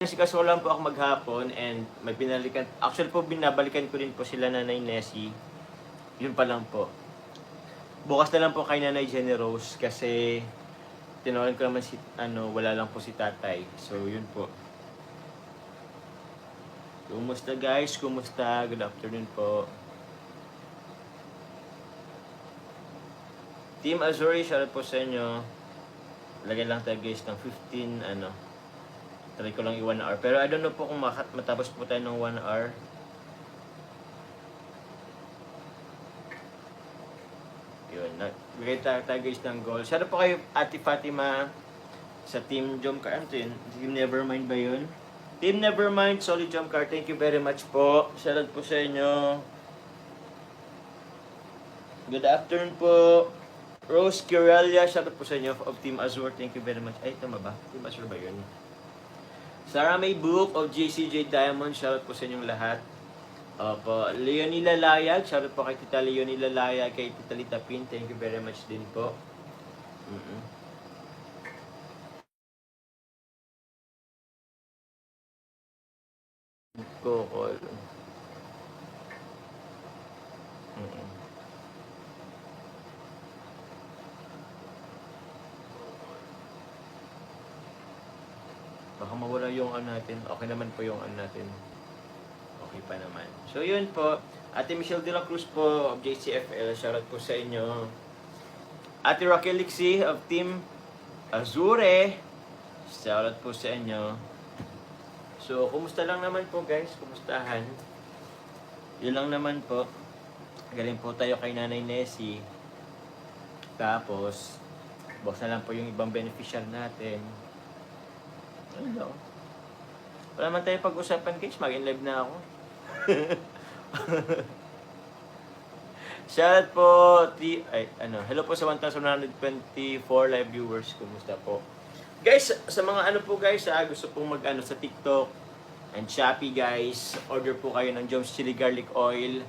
Kasi kaso lang po ako maghapon and may binalikan. Actually po, binabalikan ko rin po sila Nanay Nessie. Yun pa lang po. Bukas na lang po kay Nanay Jenny Rose kasi tinawagan ko naman si, wala lang po si tatay. So, yun po. Kumusta guys? Kumusta? Good afternoon po. Team Azuri, shoutout po sa inyo. Lagay lang tayo guys ng 15, try ko lang i-1 hour. Pero I don't know po kung matapos po tayo ng 1 hour. Yun, bigay tayo guys ng goal. Shoutout po kayo Ate Fatima sa Team Jomcar. Ano yun? Team Nevermind ba yun? Team Nevermind, Solid Jomcar. Thank you very much po. Shoutout po sa inyo. Good afternoon po. Rose Curalia, shoutout po sa inyo of Team Azure. Thank you very much. Ay, tama ba? Team Azure ba yun? Sarah May Book of JCJ Diamond, shoutout po sa inyong lahat. Opo, Leonila Layag, shoutout po kay Tita Leonila Layag, kay Tita Lita Pin. Thank you very much din po. Coco. Baka mawala yung natin. Okay naman po yung natin. Okay pa naman. So yun po. Ate Michelle De La Cruz po of JCFL. Shoutout po sa inyo. Ate Raquel Lixi of Team Azure. Shoutout po sa inyo. So, kumusta lang naman po guys? Kumustahan? Yun lang naman po. Galing po tayo kay Nanay Nessie. Tapos, box na lang po yung ibang beneficiary natin. Hello. Wala man tayo pag-usapan guys, mag-in-live na ako. Shoutout po, hello po sa 1,124 live viewers. Kumusta po? Guys, sa mga po guys, gusto pong sa TikTok and Shopee guys, order po kayo ng Joms Chili Garlic Oil,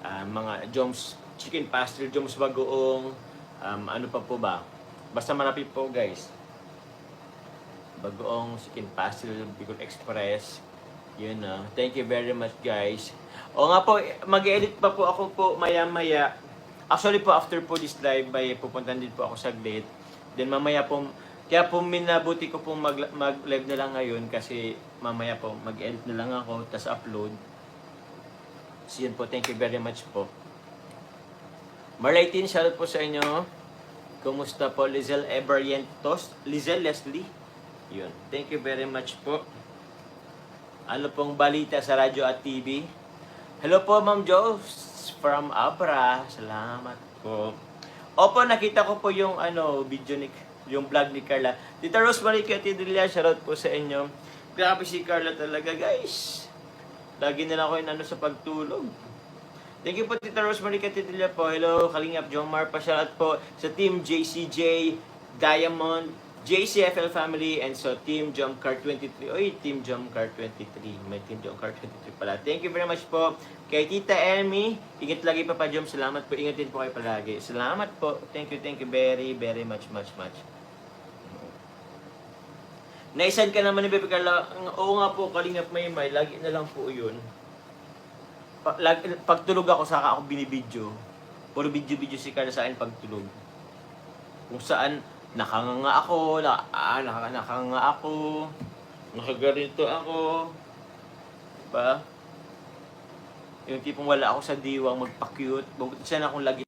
mga Joms Chicken Pastel, Joms Bagoong, ano pa po ba? Basta malapit po guys. Bagoong Chicken Pastel, Bicol Express. Yun na. Thank you very much guys. O nga po, mag-edit pa po ako po maya-maya. Actually po, after po this live, pupuntan din po ako saglit. Then mamaya po, kaya po minabuti ko po mag-live na lang ngayon kasi mamaya po mag-edit na lang ako, tas upload. So yun po, thank you very much po. Marlaitin, shoutout po sa inyo. Kumusta po, Lizelle Eberrientos? Lizelle Leslie? Yun, thank you very much po. Ano pong balita sa radyo at TV? Hello po, Ma'am Jo from Abra. Salamat po. Opo, nakita ko po yung video ni yung vlog ni Carla. Tita Rosemary Catidilla, shoutout po sa inyo. Grabe si Carla talaga, guys. Lagi nila ako yung sa pagtulog. Thank you po, Tita Rosemary Catidilla po. Hello, Kalingap Jomar pa. Shoutout po sa Team JCJ Diamond, JCFL family, and so Team Jomcar 23. Oy, Team Jomcar 23. May Team Jomcar 23 pala. Thank you very much po. Kay Tita Emmy, ingat lagi pa Jom. Salamat po. Ingat din po kayo palagi. Salamat po. Thank you very, very much. Naisan ka naman ni Bebe Carla. Oo nga po, Kalingap Maymay. Lagi na lang po yun. Pagtulog ako, saka ako binibidyo. Puro video si Carla sa akin pagtulog. Kung saan, nakanganga ako, nakanganga ako, nakaganito ako. Diba? Yung tipong wala ako sa diwang magpa-cute. Sana akong lagi